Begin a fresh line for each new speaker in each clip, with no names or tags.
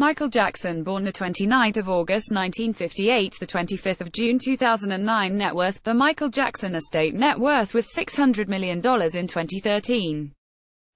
Michael Jackson, born the 29th of August 1958, the 25th of June 2009. Net worth: the Michael Jackson estate net worth was $600 million in 2013.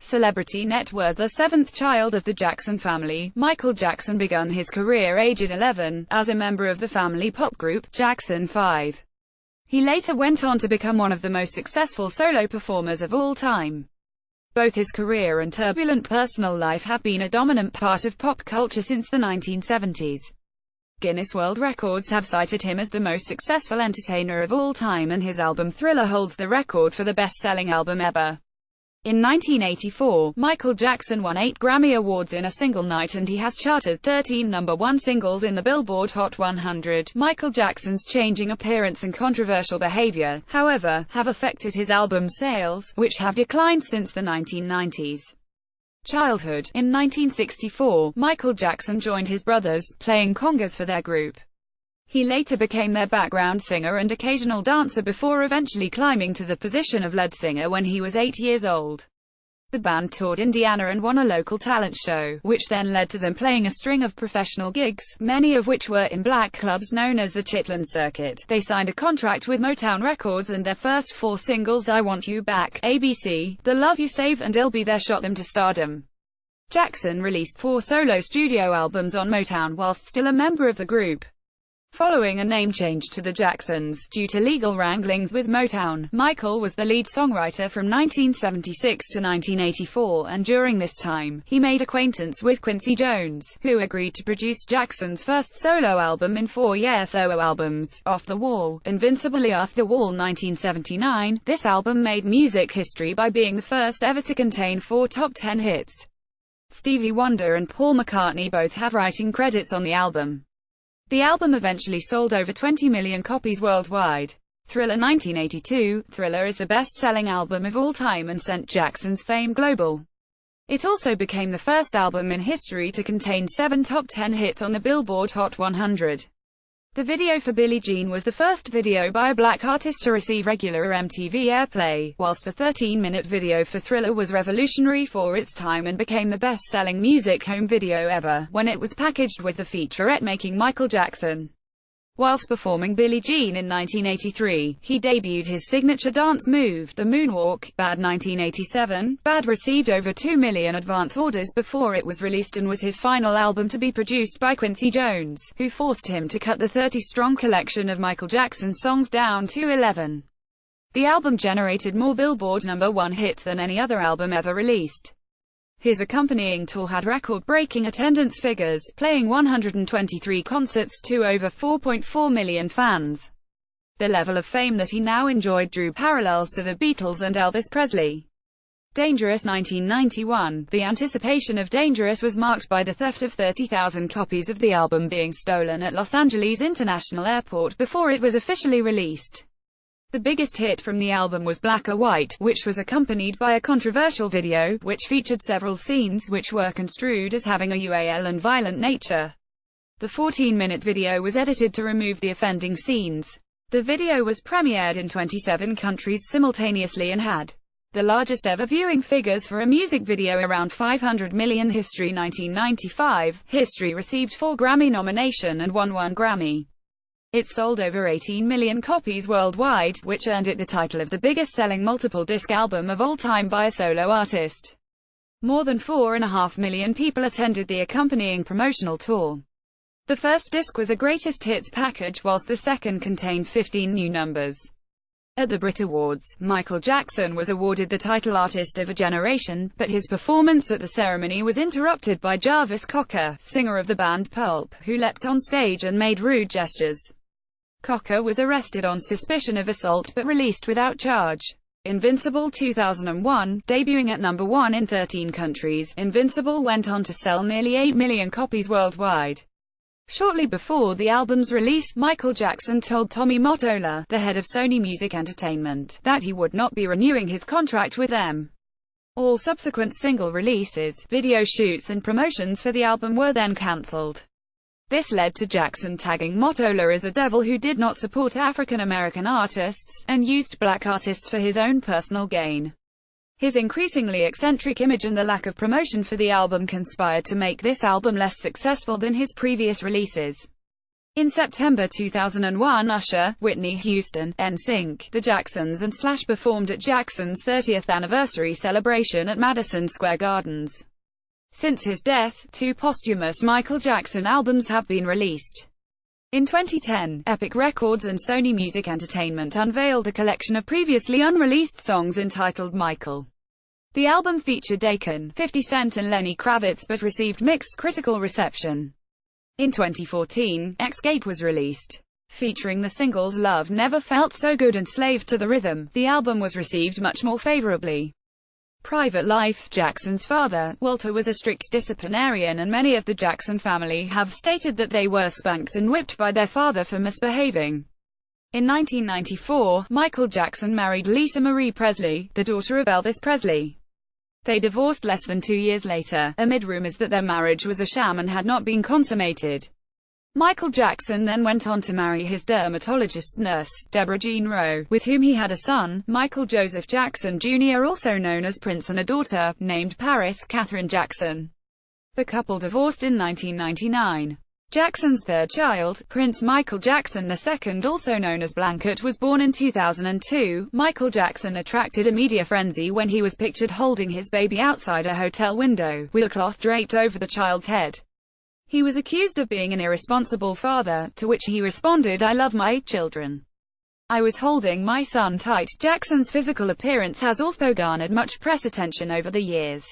Celebrity net worth: the seventh child of the Jackson family, Michael Jackson began his career aged 11, as a member of the family pop group, Jackson 5. He later went on to become one of the most successful solo performers of all time. Both his career and turbulent personal life have been a dominant part of pop culture since the 1970s. Guinness World Records have cited him as the most successful entertainer of all time, and his album Thriller holds the record for the best-selling album ever. In 1984, Michael Jackson won 8 Grammy Awards in a single night, and he has charted 13 #1 singles in the Billboard Hot 100. Michael Jackson's changing appearance and controversial behavior, however, have affected his album sales, which have declined since the 1990s. Childhood: in 1964, Michael Jackson joined his brothers, playing congas for their group. He later became their background singer and occasional dancer before eventually climbing to the position of lead singer when he was 8 years old. The band toured Indiana and won a local talent show, which then led to them playing a string of professional gigs, many of which were in black clubs known as the Chitlin Circuit. They signed a contract with Motown Records, and their first 4 singles, I Want You Back, ABC, The Love You Save, and I'll Be There, shot them to stardom. Jackson released 4 solo studio albums on Motown whilst still a member of the group. Following a name change to the Jacksons, due to legal wranglings with Motown, Michael was the lead songwriter from 1976 to 1984, and during this time, he made acquaintance with Quincy Jones, who agreed to produce Jackson's first solo album in 4 solo albums, Off the Wall, Invincibly Off the Wall 1979. This album made music history by being the first ever to contain 4 top 10 hits. Stevie Wonder and Paul McCartney both have writing credits on the album. The album eventually sold over 20 million copies worldwide. Thriller 1982. Thriller is the best-selling album of all time and sent Jackson's fame global. It also became the first album in history to contain 7 top 10 hits on the Billboard Hot 100. The video for Billie Jean was the first video by a black artist to receive regular MTV airplay, whilst the 13-minute video for Thriller was revolutionary for its time and became the best-selling music home video ever, when it was packaged with the featurette making Michael Jackson. Whilst performing Billie Jean in 1983, he debuted his signature dance move, the moonwalk. Bad 1987. Bad received over 2 million advance orders before it was released and was his final album to be produced by Quincy Jones, who forced him to cut the 30-strong collection of Michael Jackson songs down to 11. The album generated more Billboard #1 hits than any other album ever released. His accompanying tour had record-breaking attendance figures, playing 123 concerts to over 4.4 million fans. The level of fame that he now enjoyed drew parallels to the Beatles and Elvis Presley. Dangerous 1991. The anticipation of Dangerous was marked by the theft of 30,000 copies of the album being stolen at Los Angeles International Airport before it was officially released. The biggest hit from the album was Black or White, which was accompanied by a controversial video, which featured several scenes which were construed as having a UAL and violent nature. The 14-minute video was edited to remove the offending scenes. The video was premiered in 27 countries simultaneously and had the largest ever viewing figures for a music video, around 500 million. History 1995. History received 4 Grammy nominations and won 1 Grammy. It sold over 18 million copies worldwide, which earned it the title of the biggest-selling multiple-disc album of all time by a solo artist. More than 4.5 million people attended the accompanying promotional tour. The first disc was a greatest hits package, whilst the second contained 15 new numbers. At the Brit Awards, Michael Jackson was awarded the title Artist of a Generation, but his performance at the ceremony was interrupted by Jarvis Cocker, singer of the band Pulp, who leapt on stage and made rude gestures. Cocker was arrested on suspicion of assault but released without charge. Invincible 2001. Debuting at #1 in 13 countries, Invincible went on to sell nearly 8 million copies worldwide. Shortly before the album's release, Michael Jackson told Tommy Mottola, the head of Sony Music Entertainment, that he would not be renewing his contract with them. All subsequent single releases, video shoots and promotions for the album were then cancelled. This led to Jackson tagging Mottola as a devil who did not support African American artists, and used black artists for his own personal gain. His increasingly eccentric image and the lack of promotion for the album conspired to make this album less successful than his previous releases. In September 2001, Usher, Whitney Houston, NSYNC, The Jacksons and Slash performed at Jackson's 30th anniversary celebration at Madison Square Gardens. Since his death, 2 posthumous Michael Jackson albums have been released. In 2010, Epic Records and Sony Music Entertainment unveiled a collection of previously unreleased songs entitled Michael. The album featured Akon, 50 Cent and Lenny Kravitz but received mixed critical reception. In 2014, Escape was released. Featuring the singles Love Never Felt So Good and Slave to the Rhythm, the album was received much more favorably. Private life. Jackson's father, Walter, was a strict disciplinarian, and many of the Jackson family have stated that they were spanked and whipped by their father for misbehaving. In 1994, Michael Jackson married Lisa Marie Presley, the daughter of Elvis Presley. They divorced less than 2 years later, amid rumors that their marriage was a sham and had not been consummated. Michael Jackson then went on to marry his dermatologist's nurse, Deborah Jean Rowe, with whom he had a son, Michael Joseph Jackson Jr., also known as Prince, and a daughter, named Paris Catherine Jackson. The couple divorced in 1999. Jackson's third child, Prince Michael Jackson II, also known as Blanket, was born in 2002. Michael Jackson attracted a media frenzy when he was pictured holding his baby outside a hotel window, with a cloth draped over the child's head. He was accused of being an irresponsible father, to which he responded, "I love my children. I was holding my son tight." Jackson's physical appearance has also garnered much press attention over the years.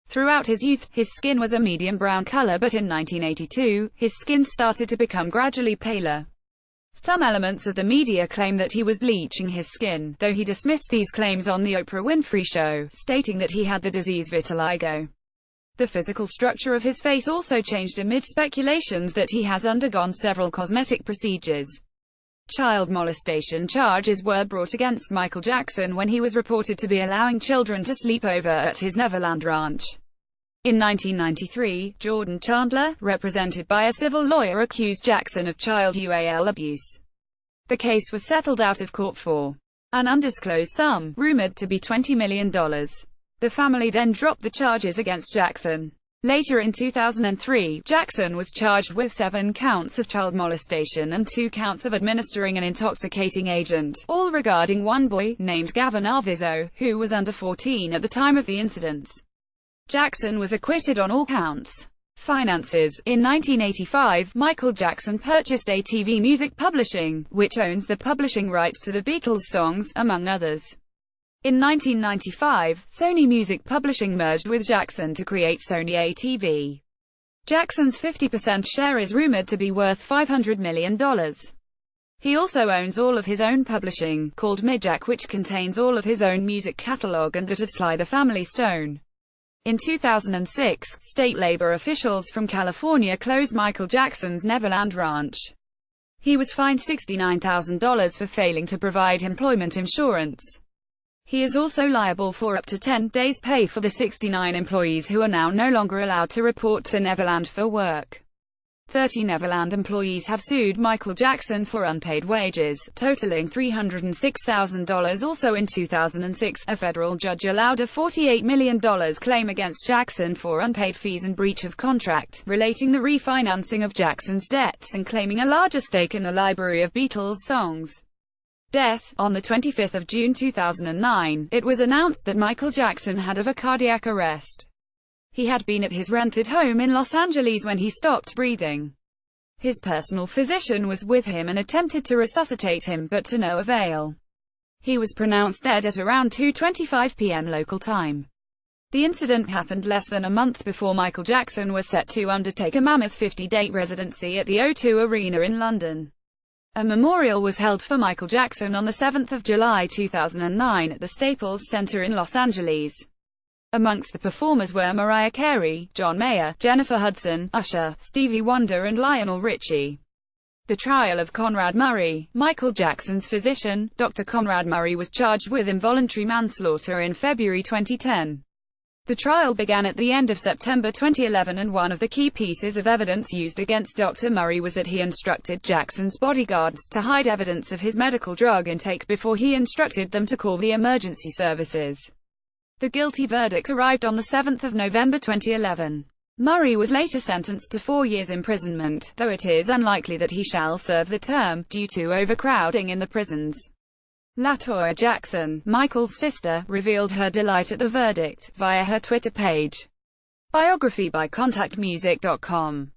Throughout his youth, his skin was a medium brown color, but in 1982, his skin started to become gradually paler. Some elements of the media claim that he was bleaching his skin, though he dismissed these claims on The Oprah Winfrey Show, stating that he had the disease vitiligo. The physical structure of his face also changed amid speculations that he has undergone several cosmetic procedures. Child molestation charges were brought against Michael Jackson when he was reported to be allowing children to sleep over at his Neverland Ranch. In 1993, Jordan Chandler, represented by a civil lawyer, accused Jackson of child UAL abuse. The case was settled out of court for an undisclosed sum, rumored to be $20 million. The family then dropped the charges against Jackson. Later in 2003, Jackson was charged with 7 counts of child molestation and 2 counts of administering an intoxicating agent, all regarding one boy, named Gavin Arvizo, who was under 14 at the time of the incidents. Jackson was acquitted on all counts. Finances. In 1985, Michael Jackson purchased ATV Music Publishing, which owns the publishing rights to the Beatles songs, among others. In 1995, Sony Music Publishing merged with Jackson to create Sony ATV. Jackson's 50% share is rumored to be worth $500 million. He also owns all of his own publishing, called Midjack, which contains all of his own music catalog and that of Sly the Family Stone. In 2006, state labor officials from California closed Michael Jackson's Neverland Ranch. He was fined $69,000 for failing to provide employment insurance. He is also liable for up to 10 days' pay for the 69 employees who are now no longer allowed to report to Neverland for work. 30 Neverland employees have sued Michael Jackson for unpaid wages, totaling $306,000. Also in 2006, a federal judge allowed a $48 million claim against Jackson for unpaid fees and breach of contract, relating the refinancing of Jackson's debts and claiming a larger stake in the library of Beatles songs. Death. On the 25th of June 2009, it was announced that Michael Jackson had of a cardiac arrest. He had been at his rented home in Los Angeles when he stopped breathing. His personal physician was with him and attempted to resuscitate him, but to no avail. He was pronounced dead at around 2:25 p.m. local time. The incident happened less than a month before Michael Jackson was set to undertake a mammoth 50-day residency at the O2 Arena in London. A memorial was held for Michael Jackson on 7 July 2009 at the Staples Center in Los Angeles. Amongst the performers were Mariah Carey, John Mayer, Jennifer Hudson, Usher, Stevie Wonder and Lionel Richie. The trial of Conrad Murray, Michael Jackson's physician, Dr. Conrad Murray, was charged with involuntary manslaughter in February 2010. The trial began at the end of September 2011, and one of the key pieces of evidence used against Dr. Murray was that he instructed Jackson's bodyguards to hide evidence of his medical drug intake before he instructed them to call the emergency services. The guilty verdict arrived on 7 November 2011. Murray was later sentenced to 4 years imprisonment, though it is unlikely that he shall serve the term, due to overcrowding in the prisons. LaToya Jackson, Michael's sister, revealed her delight at the verdict, via her Twitter page. Biography by ContactMusic.com.